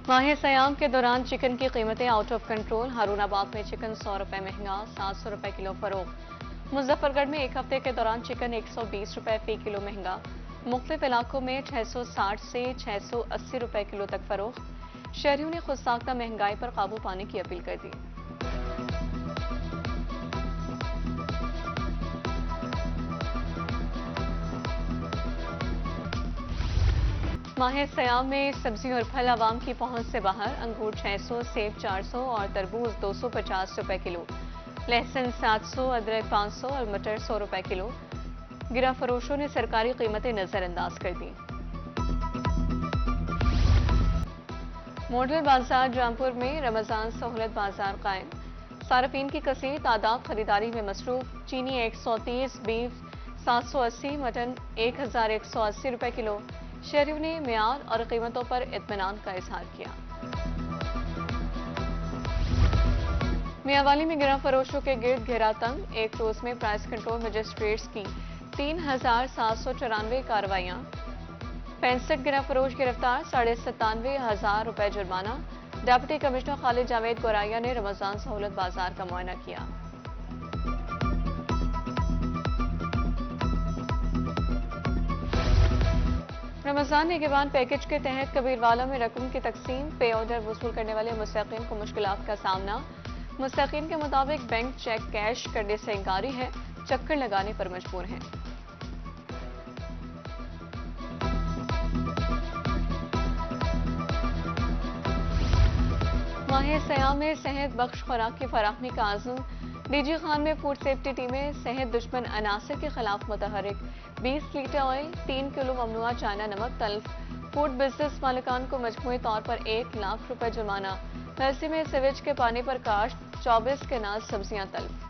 माह सयाम के दौरान चिकन की कीमतें आउट ऑफ कंट्रोल। हारूनाबाद में चिकन 100 रुपए महंगा, 700 रुपए किलो फरोख्त। मुजफ्फरगढ़ में एक हफ्ते के दौरान चिकन 120 रुपए फी किलो महंगा। मुख्तलिफ इलाकों में 660 से 680 रुपए किलो तक फरोख्त। शहरियों ने खुद साख्ता महंगाई पर काबू पाने की अपील कर दी। माह सयाम में सब्जी और फल आवाम की पहुंच से बाहर। अंगूर 600, सेब 400 और तरबूज 250 रुपए किलो। लहसुन 700, अदरक 500 और मटर 100 रुपए किलो। गिरा फरोशों ने सरकारी कीमतें नजरअंदाज कर दी। मॉडल बाजार जौनपुर में रमजान सहूलत बाजार कायम। सार्फिन की कसीर तादाद खरीदारी में मसरूफ। चीनी 130, बीफ 780, मटन 1180 रुपए किलो। शहरियों ने मियार और कीमतों पर इत्मीनान का इजहार किया। मियांवाली में गिरा फरोशों के गिर्द घेरा तंग। एक रोज में प्राइस कंट्रोल मजिस्ट्रेट्स की 3794 कार्रवाइयां। 65 गिरा फरोश गिरफ्तार, 97,500 रुपए जुर्माना। डिप्टी कमिश्नर खालिद जावेद गोराया ने रमजान सहूलत बाजार का मुआयना किया। रमजान निगहबान पैकेज के तहत कबीरवाला में रकम की तकसीम। पे ऑर्डर वसूल करने वाले मुस्तकीन को मुश्किलात का सामना। मुस्तकीन के मुताबिक बैंक चेक कैश करने से इंकारी है, चक्कर लगाने पर मजबूर हैं। माह सयाम में सेहत बख्श खुराक की फराहमी का आज़म। डीजी खान में फूड सेफ्टी टीमें सेहत दुश्मन अनासर के खिलाफ मुतहरिक। 20 लीटर ऑयल, 3 किलो ममनुआ चाइना नमक तल्फ। फूड बिजनेस मालिकान को मजमूई तौर पर 1 लाख रुपए जुर्माना। नरसी में सीवेज के पानी पर काश्त, 24 के नाज सब्जियां तल्फ।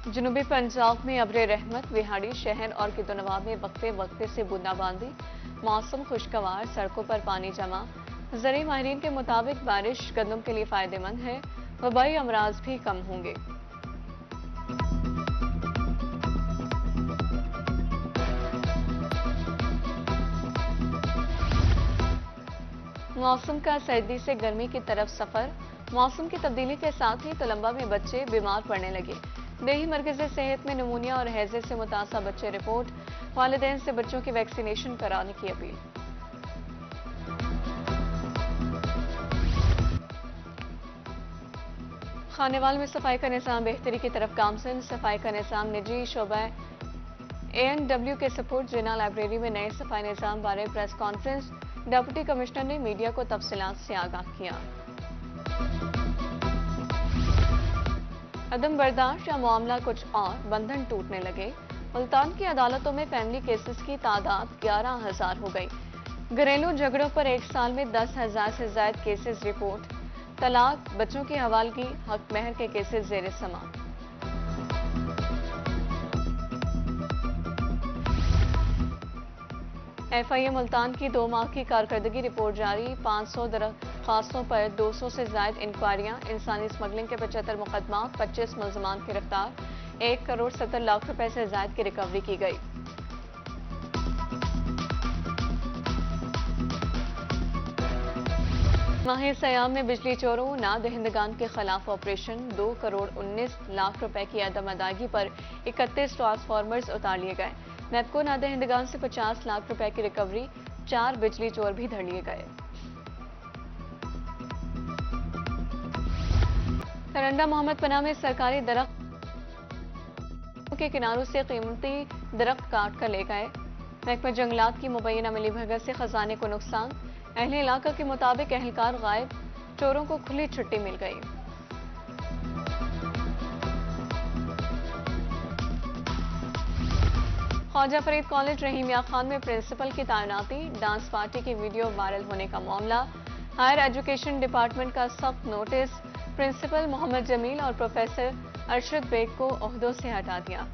जनूबी पंजाब में अब्रे रहमत। विहाड़ी शहर और किदोनवा में वक्फे वक्फे से बूंदाबांदी। मौसम खुशगवार, सड़कों पर पानी जमा। ज़राई माहिरीन के मुताबिक बारिश गंदम के लिए फायदेमंद है। वबाई अमराज भी कम होंगे। मौसम का सर्दी से गर्मी की तरफ सफर। मौसम की तब्दीली के साथ ही तलंबा में बच्चे बीमार पड़ने लगे। देही मरकज़ सेहत में नमूनिया और हैजे से मुतासा बच्चे रिपोर्ट। वालिदैन से बच्चों की वैक्सीनेशन कराने की अपील। खानेवाल में सफाई का निज़ाम बेहतरी की तरफ गामजन। सफाई का निज़ाम निजी शोबा ANW के सपोर्ट। जिना लाइब्रेरी में नए सफाई निज़ाम बारे प्रेस कॉन्फ्रेंस। डिप्टी कमिश्नर ने मीडिया को तफसीलात से आगाह किया। अदम बर्दाश्त या मामला कुछ और, बंधन टूटने लगे। मुल्तान की अदालतों में फैमिली केसेस की तादाद 11,000 हो गई। घरेलू झगड़ों पर एक साल में 10,000 से ज्यादा केसेस रिपोर्ट। तलाक, बच्चों की हवालगी, हक महर के केसेस जेर समाअत। FIA मुल्तान की 2 माह की कारकर्दगी रिपोर्ट जारी। 500 दरख्वास्तों पर 200 से ज्यादा इंक्वायरियां। इंसानी स्मगलिंग के 75 मुकदमा, 25 मुल्जमान गिरफ्तार। 1 करोड़ 70 लाख रुपए से ज्यादा की रिकवरी की गई। माह सयाम में बिजली चोरों, नादहिंदगान के खिलाफ ऑपरेशन। 2 करोड़ 19 लाख रुपए की अदम अदायगी पर 31 ट्रांसफार्मर्स उतार लिए गए। नेपको नादहिंदगान से 50 लाख रुपए की रिकवरी। 4 बिजली चोर भी धर लिए गए। करंडा मोहम्मद पना में सरकारी दरख्त के किनारों से कीमती दरख्त काट कर ले गए। महकमा जंगलात की मुबैना मिलीभगत से खजाने को नुकसान। अहले इलाका के मुताबिक एहलकार गायब। चोरों को खुली छुट्टी मिल गई। ख्वाजा फरीद कॉलेज रहीमिया खान में प्रिंसिपल की तैनाती। डांस पार्टी की वीडियो वायरल होने का मामला। हायर एजुकेशन डिपार्टमेंट का सख्त नोटिस। प्रिंसिपल मोहम्मद जमील और प्रोफेसर अरशद बेग को ओहदों से हटा दिया।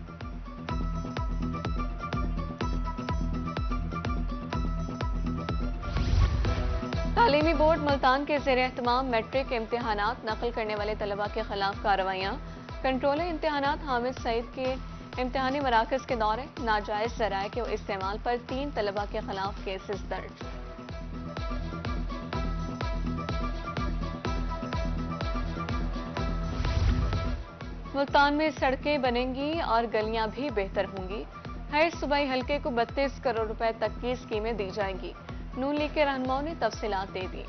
तालीमी बोर्ड मुल्तान के ज़ेर एहतमाम मैट्रिक इम्तिहानात। नकल करने वाले तलबा के खिलाफ कार्रवाइयाँ। कंट्रोलर इम्तिहानात हामिद सईद के इम्तिहानी मराकज के दौरे नाजायज जराये के इस्तेमाल पर 3 तलबा के खिलाफ केसेस दर्ज। मुल्तान में सड़कें बनेंगी और गलियां भी बेहतर होंगी। हर सूबाई हल्के को 32 करोड़ रुपए तक की स्कीमें दी जाएंगी। नून लीग के रहनुमाओं ने तफसीलात दे दी।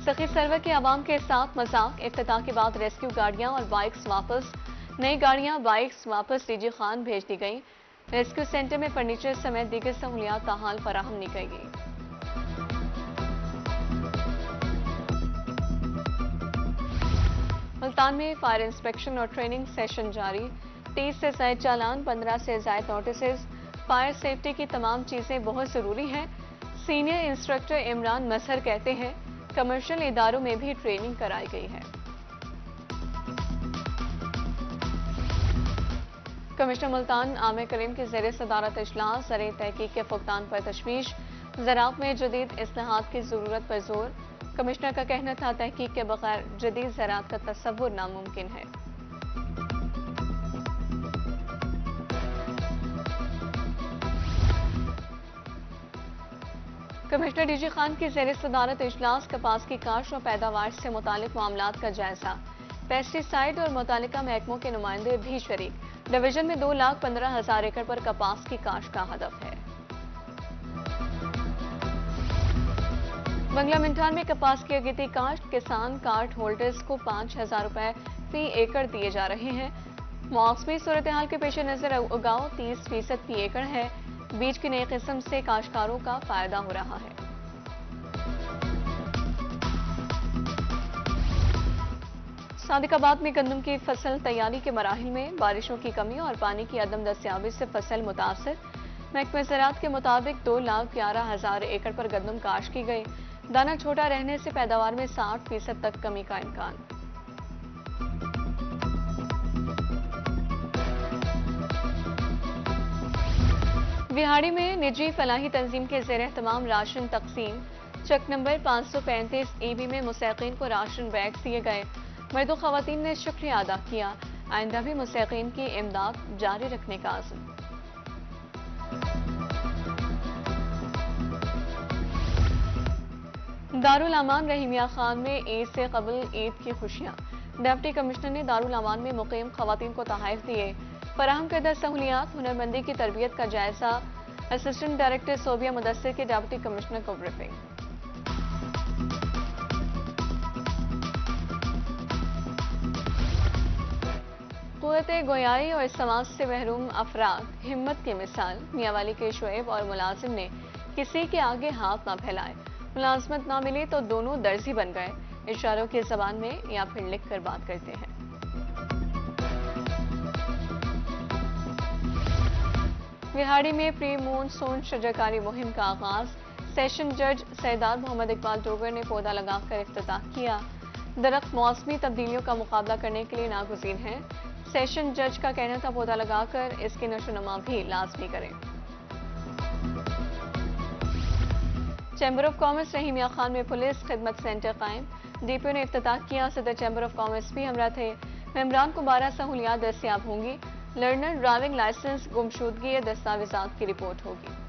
सखी सरवर के अवाम के साथ मजाक, इफ्तिताह के बाद रेस्क्यू गाड़ियां और बाइक्स वापस। नई गाड़ियां बाइक्स वापस डीजी खान भेज दी गई। रेस्क्यू सेंटर में फर्नीचर समेत दीगर सहूलियात ताहाल फराहम नहीं की गई। मुल्तान में फायर इंस्पेक्शन और ट्रेनिंग सेशन जारी। 30 से ज्यादा चालान, 15 से ज्यादा नोटिस। फायर सेफ्टी की तमाम चीजें बहुत जरूरी हैं। सीनियर इंस्ट्रक्टर इमरान मजहर कहते हैं कमर्शियल इदारों में भी ट्रेनिंग कराई गई है। कमिश्नर मुल्तान आमिर करीम के ज़ेरे सदारत इजलास ज़रिए तहकीक के फुकदान पर तशवीश। ज़राअत में जदीद इस्लाहात की जरूरत पर जोर। कमिश्नर का कहना था तहकीक के बगैर जदीद ज़राअत का तस्वुर नामुमकिन है। कमिश्नर डीजी खान की ज़ेरे सदारत इजलास कपास की काश्त और पैदावार से मुतालिक मामलात का जायजा। पेस्टिसाइड और मुतालिका महकमों के नुमाइंदे भी शरीक। डिवीजन में 2,15,000 एकड़ पर कपास की काश्त का हदफ है। बंगला मिंठान में कपास की अगेती काश्त, किसान कार्ड होल्डर्स को 5,000 रुपए फी एकड़ दिए जा रहे हैं। मौसमी सूरत हाल के पेश नजर उगाव 30% फी एकड़ है। बीज की नई किस्म से काश्तकारों का फायदा हो रहा है। सादिकाबाद में गंदम की फसल तैयारी के मराहिल में। बारिशों की कमी और पानी की अदम दस्तियाबी से फसल मुतासर। महकमा ज़राअत के मुताबिक 2,11,000 एकड़ पर गंदम काश्त की गई। दाना छोटा रहने से पैदावार में 60% तक कमी का इम्कान। बिहाड़ी में निजी फलाही तंजीम के ज़ेर एहतमाम राशन तकसीम। चेक नंबर 535 EB में मुस्तहिकीन को राशन बैग दिए गए। मर्दों खवातीन ने शुक्रिया अदा किया। आइंदा भी मुस्तहिकीन की इमदाद जारी रखने का आज़म। दारुल अमान रहीमिया खान में ईद से कबल ईद की खुशियां। डिप्टी कमिश्नर ने दारुल अमान में मुकीम खवातीन को तोहफे दिए। फराहम करदा सहूलियात, हुनरमंदी की तरबियत का जायजा। असिस्टेंट डायरेक्टर सोबिया मुदस्सिर के डिप्टी कमिश्नर को ब्रीफिंग। कुव्वत गोयाई और समाज से महरूम अफराद हिम्मत की मिसाल। मियांवाली के शुएब और मुलाजिम ने किसी के आगे हाथ ना फैलाए। मुलाजमत ना मिले तो दोनों दर्जी बन गए। इशारों की जबान में या फिर लिख कर बात करते हैं। बिहाड़ी में प्री मानसून शजरकारी मुहिम का आगाज। सेशन जज सैयदार मोहम्मद इकबाल डोगर ने पौधा लगाकर इफ्तिताह किया। दरख्त मौसमी तब्दीलियों का मुकाबला करने के लिए नागुज़ीर है। सेशन जज का कहना था पौधा लगाकर इसकी नशोनुमा भी लाजमी करें। Chamber of commerce Rahimiya Khan में पुलिस खिदमत सेंटर कायम। डीपीओ ने इफ्तिताह किया। सदर चैम्बर ऑफ कॉमर्स भी हमरा थे। मेंबरान को 12 सहूलियात दस्तियाब होंगी। लर्नर, ड्राइविंग लाइसेंस, गुमशुदगी या दस्तावेजात की रिपोर्ट होगी।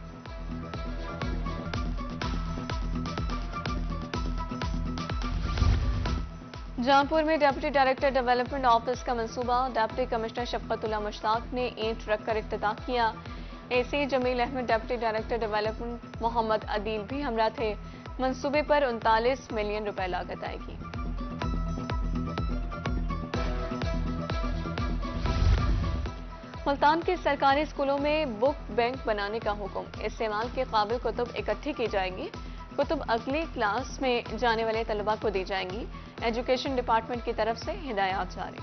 जहांपुर में डिप्टी डायरेक्टर डेवलपमेंट ऑफिस का मंसूबा। डिप्टी कमिश्नर शफकतुल्लाह मुश्ताक ने ईंट रखकर इफ्तिताह किया। AC Jameel Ahmad, deputy director development Mohammad Adeel भी हमरा थे। मंसूबे पर 39 मिलियन रुपए लागत आएगी। मुल्तान के सरकारी स्कूलों में बुक बैंक बनाने का हुक्म। इस्तेमाल के काबिल कुतुब इकट्ठी की जाएंगी। कुतुब अगली क्लास में जाने वाले तलबा को दी जाएंगी। एजुकेशन डिपार्टमेंट की तरफ से हिदायत जारी।